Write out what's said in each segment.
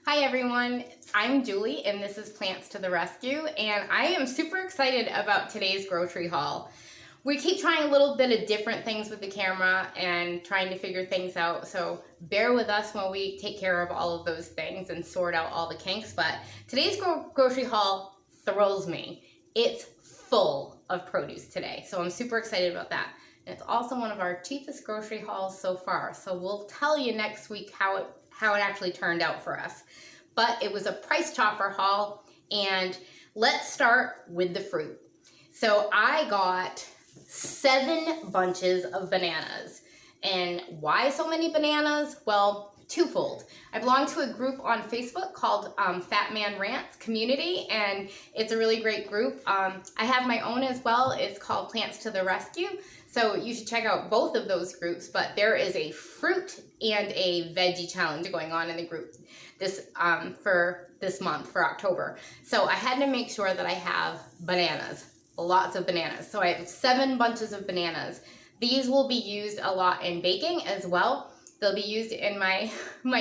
Hi everyone, I'm Julie and this is Plants to the Rescue, and I am super excited about today's grocery haul. We keep trying a little bit of different things with the camera and trying to figure things out, so bear with us while we take care of all of those things and sort out all the kinks. But today's grocery haul thrills me. It's full of produce today, so I'm super excited about that. And it's also one of our cheapest grocery hauls so far, so we'll tell you next week how it actually turned out for us. But it was a price chopper haul, and let's start with the fruit. So I got 7 bunches of bananas. And why so many bananas? Well, twofold. I belong to a group on Facebook called Fat Man Rants Community, and it's a really great group. I have my own as well. It's called Plants to the Rescue. So you should check out both of those groups, but there is a fruit and a veggie challenge going on in the group for this month, for October. So I had to make sure that I have bananas, lots of bananas. So I have 7 bunches of bananas. These will be used a lot in baking as well. They'll be used in my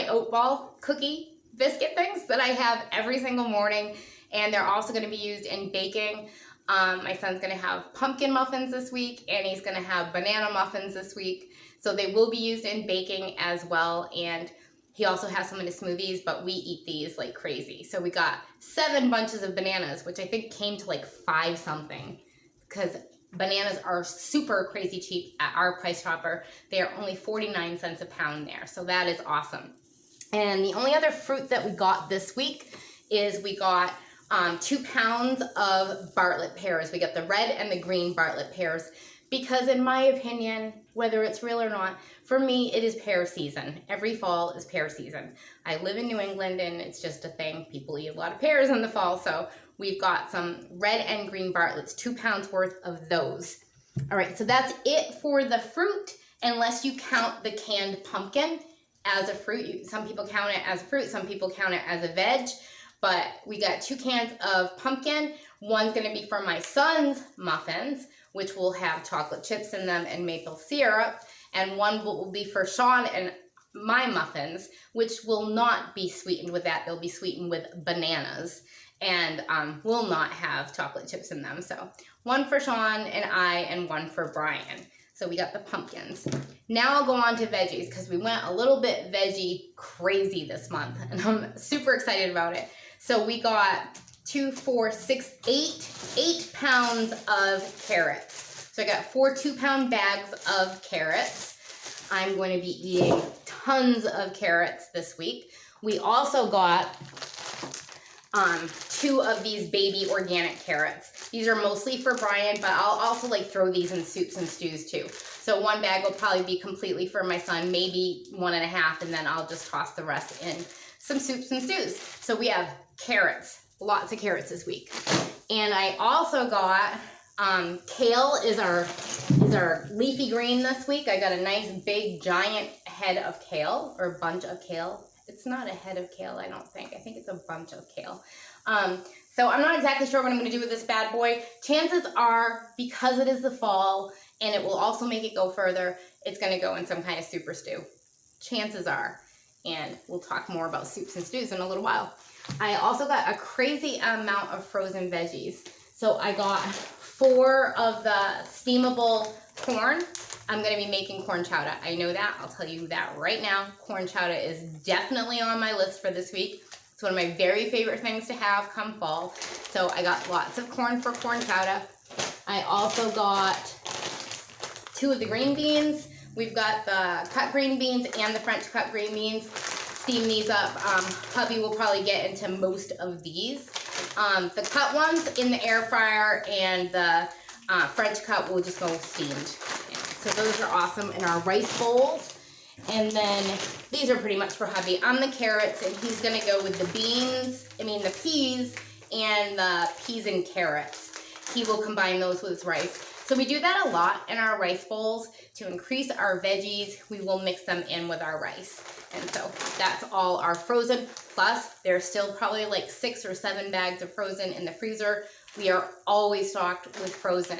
oat ball cookie biscuit things that I have every single morning, and they're also going to be used in baking. My son's going to have pumpkin muffins this week, and he's going to have banana muffins this week. So they will be used in baking as well, and he also has some in his smoothies, but we eat these like crazy. So we got 7 bunches of bananas, which I think came to like 5 something, because bananas are super crazy cheap at our Price Chopper. They are only 49 cents a pound there, so that is awesome. And the only other fruit that we got this week is we got 2 pounds of Bartlett pears. We got the red and the green Bartlett pears because, in my opinion, whether it's real or not, for me it is pear season. Every fall is pear season. I live in New England and it's just a thing. People eat a lot of pears in the fall, so we've got some red and green Bartletts, 2 pounds worth of those. All right, so that's it for the fruit, unless you count the canned pumpkin as a fruit. Some people count it as a fruit, some people count it as a veg. But we got 2 cans of pumpkin. One's going to be for my son's muffins, which will have chocolate chips in them and maple syrup. And one will be for Sean and my muffins, which will not be sweetened with that. They'll be sweetened with bananas and will not have chocolate chips in them. So one for Sean and I, and one for Brian. So we got the pumpkins. Now I'll go on to veggies, because we went a little bit veggie crazy this month, and I'm super excited about it. So we got 2, 4, 6, 8 pounds of carrots. So I got 4 2-pound bags of carrots. I'm going to be eating tons of carrots this week. We also got 2 of these baby organic carrots. These are mostly for Brian, but I'll also like throw these in soups and stews too. So 1 bag will probably be completely for my son, maybe 1.5, and then I'll just toss the rest in some soups and stews. So we have carrots, lots of carrots this week. And I also got kale is our leafy green this week. I got a nice big giant head of kale, or bunch of kale. It's not a head of kale, I don't think. I think it's a bunch of kale. So I'm not exactly sure what I'm going to do with this bad boy. Chances are, because it is the fall and it will also make it go further, it's going to go in some kind of soup or stew. Chances are. And we'll talk more about soups and stews in a little while. I also got a crazy amount of frozen veggies. So I got 4 of the steamable corn. I'm going to be making corn chowder. I know that. I'll tell you that right now. Corn chowder is definitely on my list for this week. It's one of my very favorite things to have come fall. So I got lots of corn for corn chowder. I also got 2 of the green beans. We've got the cut green beans and the French cut green beans. Steam these up. Hubby will probably get into most of these. The cut ones in the air fryer, and the French cut will just go steamed. So those are awesome in our rice bowls. And then these are pretty much for hubby. I'm the carrots, and he's gonna go with the the peas, and the peas and carrots. He will combine those with his rice. So we do that a lot in our rice bowls. To increase our veggies, we will mix them in with our rice. And so that's all our frozen. Plus, there's still probably like 6 or 7 bags of frozen in the freezer. We are always stocked with frozen.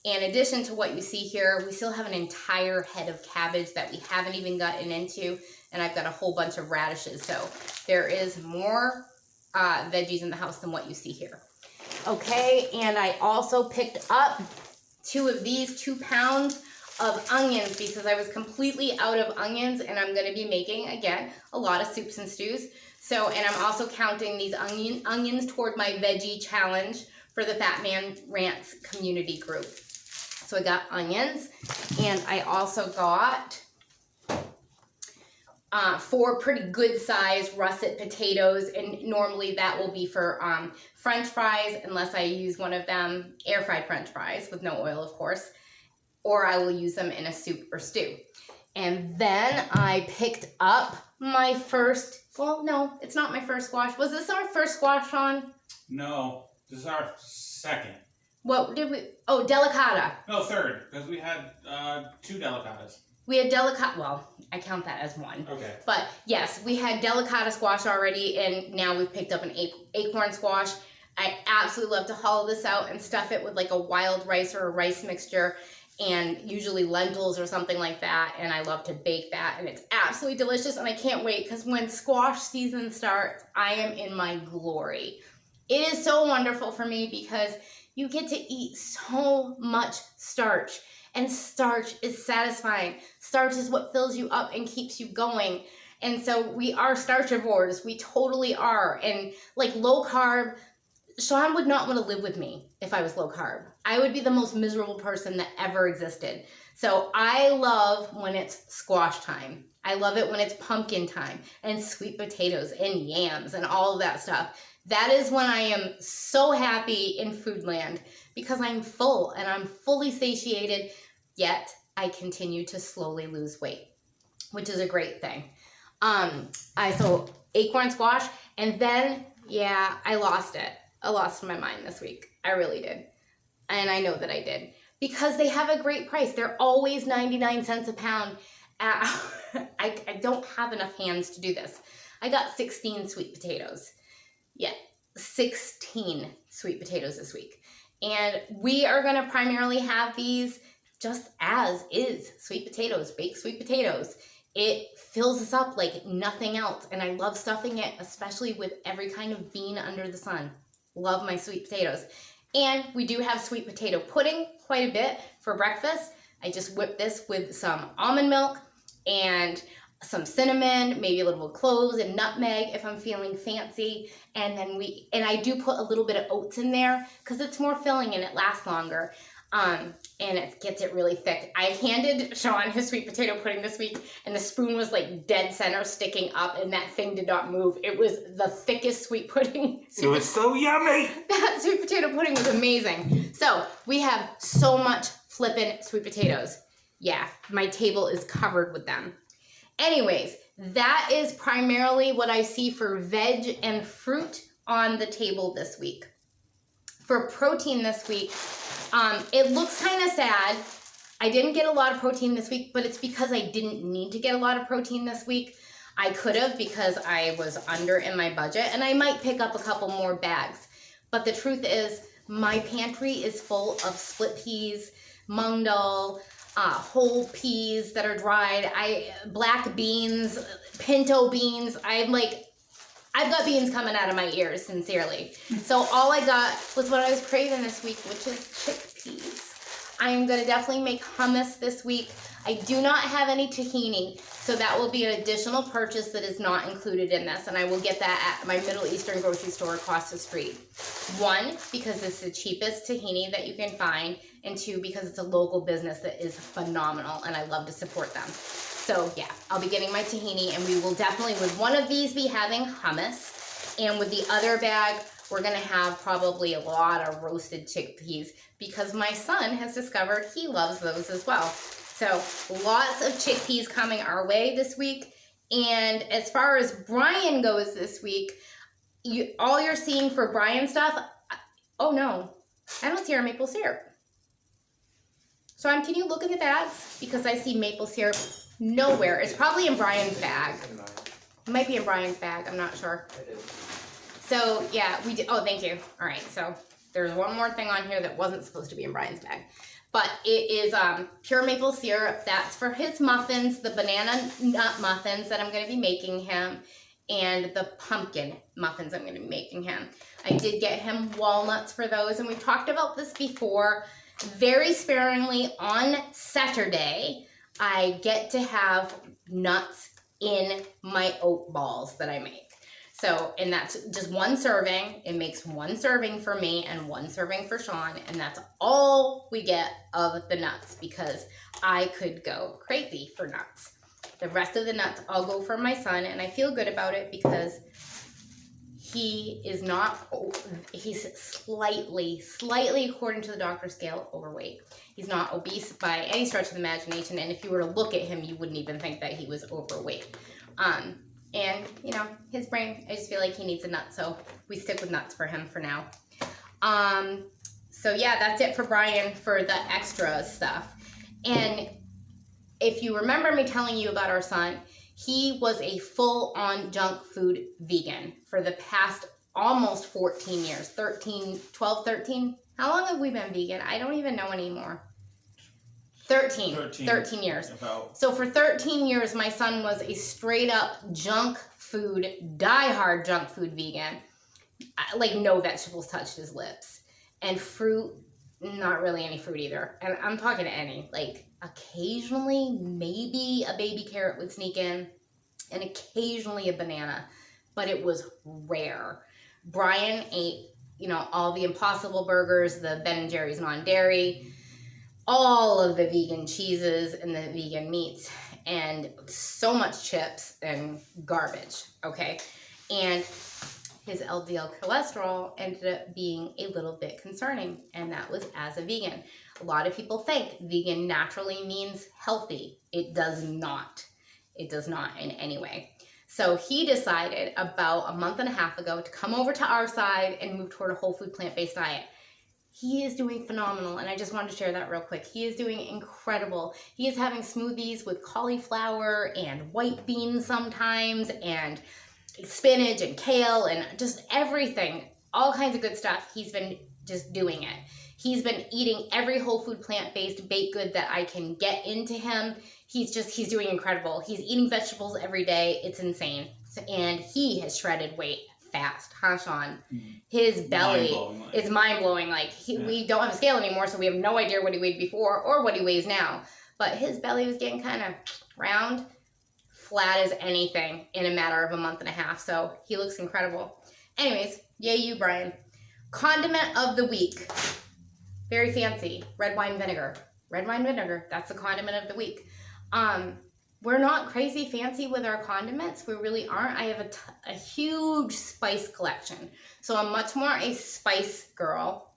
In addition to what you see here, we still have an entire head of cabbage that we haven't even gotten into. and I've got a whole bunch of radishes. So there is more veggies in the house than what you see here. Okay, and I also picked up 2 of these, 2 pounds of onions, because I was completely out of onions, and I'm going to be making, again, a lot of soups and stews. So, and I'm also counting these onions toward my veggie challenge for the Fat Man Rants community group. So I got onions, and I also got 4 pretty good sized russet potatoes, and normally that will be for French fries, unless I use one of them, air fried French fries with no oil, of course, or I will use them in a soup or stew. And then I picked up my first, well, no, it's not my first squash. Was this our first squash, Sean? No, this is our second. What did we, oh, delicata. No, third, because we had 2 delicatas. We had delicata, well, I count that as one. Okay. But yes, we had delicata squash already, and now we've picked up an acorn squash. I absolutely love to hollow this out and stuff it with like a wild rice or a rice mixture, and usually lentils or something like that, and I love to bake that, and it's absolutely delicious, and I can't wait, because when squash season starts, I am in my glory. It is so wonderful for me because you get to eat so much starch, and starch is satisfying. Starch is what fills you up and keeps you going, and so we are starchivores. We totally are, and like low carb, Sean would not want to live with me if I was low carb. I would be the most miserable person that ever existed. So I love when it's squash time. I love it when it's pumpkin time and sweet potatoes and yams and all of that stuff. That is when I am so happy in Foodland, because I'm full and I'm fully satiated, yet I continue to slowly lose weight, which is a great thing. So acorn squash, and then, yeah, I lost it. I lost my mind this week. I really did. And I know that I did. Because they have a great price. They're always 99 cents a pound. I don't have enough hands to do this. I got 16 sweet potatoes. Yeah, 16 sweet potatoes this week. And we are going to primarily have these just as is. Sweet potatoes, baked sweet potatoes. It fills us up like nothing else. And I love stuffing it, especially with every kind of bean under the sun. Love my sweet potatoes. And we do have sweet potato pudding quite a bit for breakfast. I just whip this with some almond milk and some cinnamon, maybe a little cloves and nutmeg if I'm feeling fancy. And then I do put a little bit of oats in there because it's more filling and it lasts longer. And it gets it really thick. I handed Sean his sweet potato pudding this week, and the spoon was like dead center sticking up, and that thing did not move. It was the thickest sweet pudding. It was so yummy. That sweet potato pudding was amazing. So we have so much flippin' sweet potatoes. Yeah, my table is covered with them. Anyways, that is primarily what I see for veg and fruit on the table this week. For protein this week, it looks kind of sad. I didn't get a lot of protein this week, but it's because I didn't need to get a lot of protein this week. I could have, because I was under in my budget, and I might pick up a couple more bags. But the truth is, my pantry is full of split peas, mung dal, whole peas that are dried, black beans, pinto beans. I've got beans coming out of my ears, sincerely. So all I got was what I was craving this week, which is chickpeas. I am going to definitely make hummus this week. I do not have any tahini, so that will be an additional purchase that is not included in this, and I will get that at my Middle Eastern grocery store across the street. 1, because it's the cheapest tahini that you can find, and 2, because it's a local business that is phenomenal, and I love to support them. So yeah, I'll be getting my tahini, and we will definitely, with one of these, be having hummus. And with the other bag, we're gonna have probably a lot of roasted chickpeas, because my son has discovered he loves those as well. So lots of chickpeas coming our way this week. And as far as Brian goes this week, all you're seeing for Brian stuff, oh no, I don't see our maple syrup. Sean, can you look in the bags? Because I see maple syrup nowhere. It's probably in Brian's bag. It might be in Brian's bag. I'm not sure. So yeah, we did. Oh, thank you. All right. So there's one more thing on here that wasn't supposed to be in Brian's bag. But it is pure maple syrup. That's for his muffins, the banana nut muffins that I'm going to be making him, and the pumpkin muffins I'm going to be making him. I did get him walnuts for those, and we've talked about this before. Very sparingly on Saturday, I get to have nuts in my oat balls that I make. So, and that's just one serving. It makes one serving for me and one serving for Sean, and that's all we get of the nuts because I could go crazy for nuts. The rest of the nuts I'll go for my son, and I feel good about it because he is not, he's slightly, according to the doctor's scale, overweight. He's not obese by any stretch of the imagination, and if you were to look at him, you wouldn't even think that he was overweight. And, you know, his brain, I just feel like he needs a nut, so we stick with nuts for him for now. So yeah, that's it for Brian for the extra stuff. And if you remember me telling you about our son, he was a full-on junk food vegan for the past almost 14 years. 12, 13? How long have we been vegan? I don't even know anymore. 13 years. So for 13 years, my son was a straight up junk food, diehard junk food vegan. Like no vegetables touched his lips. And fruit, not really any fruit either. And I'm talking any. Like occasionally, maybe a baby carrot would sneak in and occasionally a banana. But it was rare. Brian ate, you know, all the Impossible Burgers, the Ben & Jerry's non-dairy, all of the vegan cheeses and the vegan meats, and so much chips and garbage, okay? And his LDL cholesterol ended up being a little bit concerning, and that was as a vegan. A lot of people think vegan naturally means healthy. It does not. It does not in any way. So he decided about a month and a half ago to come over to our side and move toward a whole food plant-based diet. He is doing phenomenal, and I just wanted to share that real quick. He is doing incredible. He is having smoothies with cauliflower and white beans sometimes, and spinach and kale and just everything, all kinds of good stuff. He's been just doing it. He's been eating every whole food plant-based baked good that I can get into him. He's doing incredible. He's eating vegetables every day. It's insane. And he has shredded weight fast, huh, Sean? His belly is mind-blowing. Like, we don't have a scale anymore, so we have no idea what he weighed before or what he weighs now. But his belly was getting kind of round, flat as anything in a matter of a month and a half. So he looks incredible. Anyways, yay you, Brian. Condiment of the week. Very fancy. Red wine vinegar. Red wine vinegar. That's the condiment of the week. We're not crazy fancy with our condiments. We really aren't. I have a huge spice collection. So I'm much more a spice girl.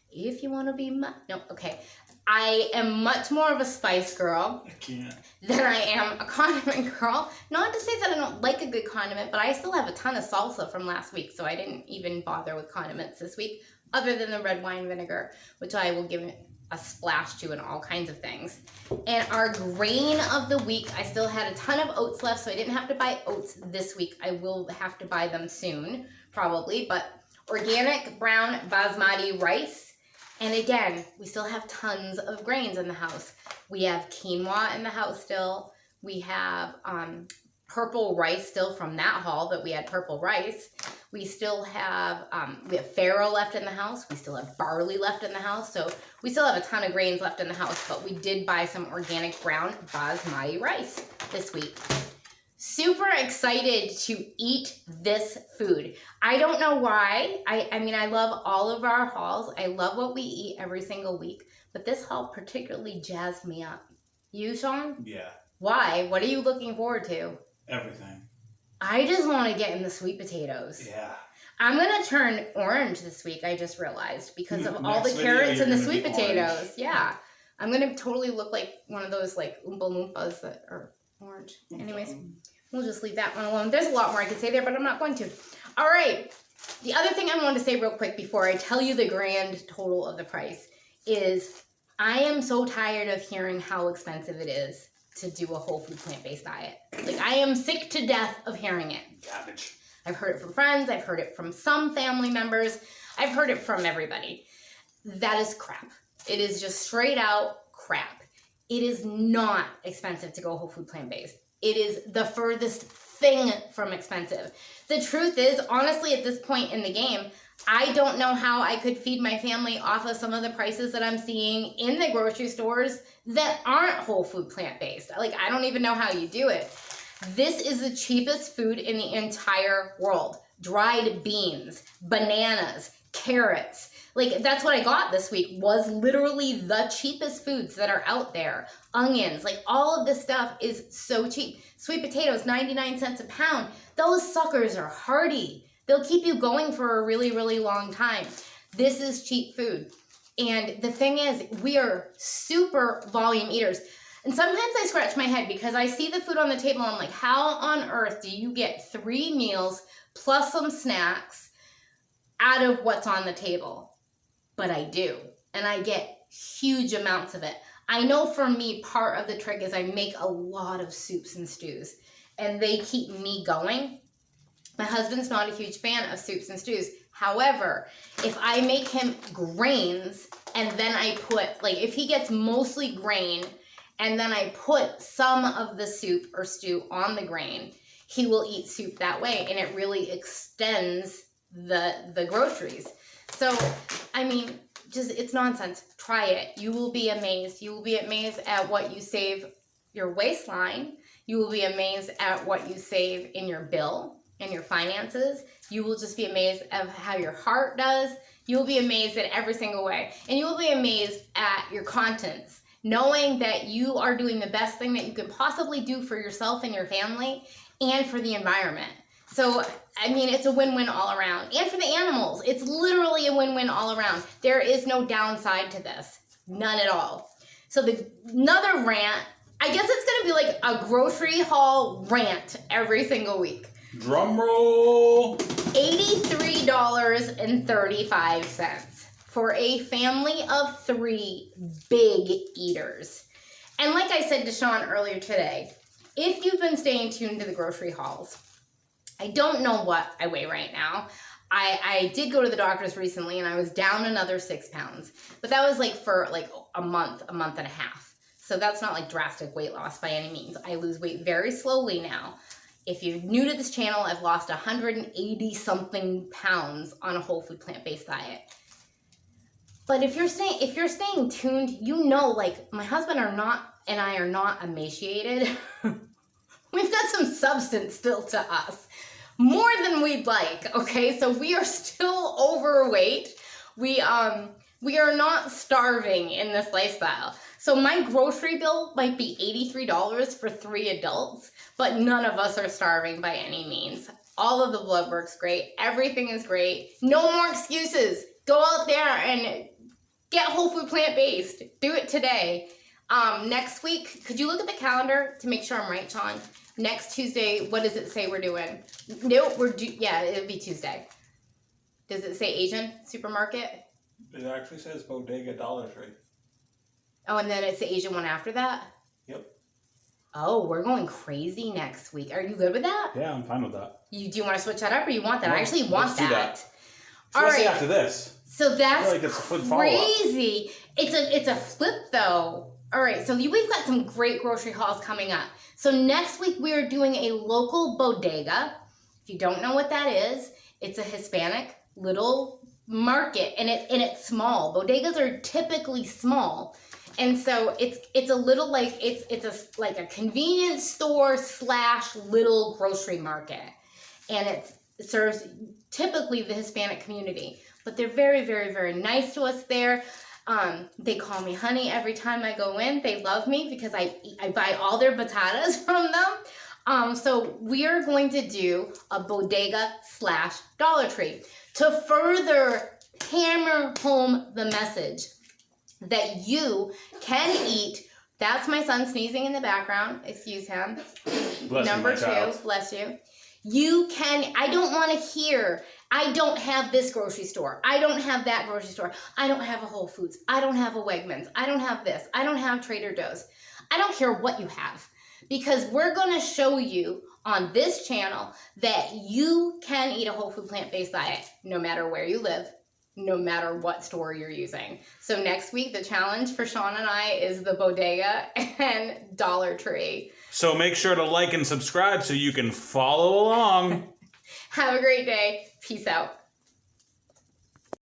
If you want to be no, okay. I am much more of a spice girl than I am a condiment girl. Not to say that I don't like a good condiment, but I still have a ton of salsa from last week, so I didn't even bother with condiments this week, other than the red wine vinegar, which I will give a splash to in all kinds of things. And our grain of the week, I still had a ton of oats left, so I didn't have to buy oats this week. I will have to buy them soon, probably, but organic brown basmati rice. And again, we still have tons of grains in the house. We have quinoa in the house still. We have purple rice still from that haul that we had purple rice. We still have, farro left in the house. We still have barley left in the house. So we still have a ton of grains left in the house, but we did buy some organic brown basmati rice this week. Super excited to eat this food. I don't know why. I mean, I love all of our hauls. I love what we eat every single week, but this haul particularly jazzed me up. You, Sean? Yeah. Why? What are you looking forward to? Everything. I just want to get in the sweet potatoes. Yeah. I'm going to turn orange this week, I just realized, because of all the carrots and the sweet potatoes. Orange. Yeah. I'm going to totally look like one of those, like, Oompa Loompas that are orange. Anyways, we'll just leave that one alone. There's a lot more I could say there, but I'm not going to. All right. The other thing I wanted to say real quick before I tell you the grand total of the price is I am so tired of hearing how expensive it is to do a whole food plant-based diet. Like, I am sick to death of hearing it. Garbage. I've heard it from friends. I've heard it from some family members. I've heard it from everybody. That is crap. It is just straight out crap. It is not expensive to go whole food plant-based. It is the furthest thing from expensive. The truth is, honestly, at this point in the game, I don't know how I could feed my family off of some of the prices that I'm seeing in the grocery stores that aren't whole food plant-based. Like, I don't even know how you do it. This is the cheapest food in the entire world. Dried beans, bananas, carrots. Like, that's what I got this week, was literally the cheapest foods that are out there. Onions, like all of this stuff is so cheap. Sweet potatoes, 99 cents a pound. Those suckers are hearty. They'll keep you going for a really, really long time. This is cheap food. And the thing is, we are super volume eaters. And sometimes I scratch my head because I see the food on the table and I'm like, how on earth do you get 3 meals plus some snacks out of what's on the table? But I do. And I get huge amounts of it. I know for me, part of the trick is I make a lot of soups and stews. And they keep me going. My husband's not a huge fan of soups and stews. However, if I make him grains and then I put, like if he gets mostly grain and then I put some of the soup or stew on the grain, he will eat soup that way. And it really extends the groceries. So, I mean, just, it's nonsense. Try it. You will be amazed. You will be amazed at what you save your waistline. You will be amazed at what you save in your bill and your finances. You will just be amazed at how your heart does. You will be amazed at every single way. And you will be amazed at your conscience, knowing that you are doing the best thing that you could possibly do for yourself and your family and for the environment. So, I mean, it's a win-win all around. And for the animals, it's literally a win-win all around. There is no downside to this. None at all. So another rant, I guess it's going to be like a grocery haul rant every single week. Drum roll! $83.35 for a family of 3 big eaters. And like I said to Sean earlier today, if you've been staying tuned to the grocery hauls, I don't know what I weigh right now. I did go to the doctor's recently and I was down another 6 pounds, but that was like for like a month and a half. So that's not like drastic weight loss by any means. I lose weight very slowly now. If you're new to this channel, I've lost 180 something pounds on a whole food plant-based diet. But if you're staying tuned, you know, like my husband and I are not emaciated. We've got some substance still to us. More than we'd like, okay? So we are still overweight. We are not starving in this lifestyle. So my grocery bill might be $83 for 3 adults, but none of us are starving by any means. All of the blood work's great. Everything is great. No more excuses. Go out there and get whole food plant-based. Do it today. Next week, could you look at the calendar to make sure I'm right, Sean? Next Tuesday, what does it say we're doing? Nope, yeah, it'll be Tuesday. Does it say Asian supermarket? It actually says Bodega Dollar Tree. Oh, and then it's the Asian one after that? Yep. Oh, we're going crazy next week. Are you good with that? Yeah, I'm fine with that. Do you want to switch that up or you want that? No, I actually want let's do that. All Especially right. after this. So that's I feel like it's a good follow-up. crazy. It's a flip though. All right, so we've got some great grocery hauls coming up. So next week we are doing a local bodega. If you don't know what that is, it's a Hispanic little market, and it's small. Bodegas are typically small, and so it's a little like it's a convenience store / little grocery market, and it serves typically the Hispanic community. But they're very, very, very nice to us there. They call me honey every time I go in. They love me because I buy all their batatas from them. So we are going to do a bodega / Dollar Tree to further hammer home the message that you can eat. That's my son sneezing in the background. Excuse him. Bless Number you, my 2, child. bless you. You can, I don't want to hear, I don't have this grocery store. I don't have that grocery store. I don't have a Whole Foods. I don't have a Wegmans. I don't have this. I don't have Trader Joe's. I don't care what you have, because we're going to show you on this channel that you can eat a whole food plant-based diet no matter where you live, no matter what store you're using. So next week, the challenge for Sean and I is the Bodega and Dollar Tree. So make sure to like and subscribe so you can follow along. Have a great day. Peace out.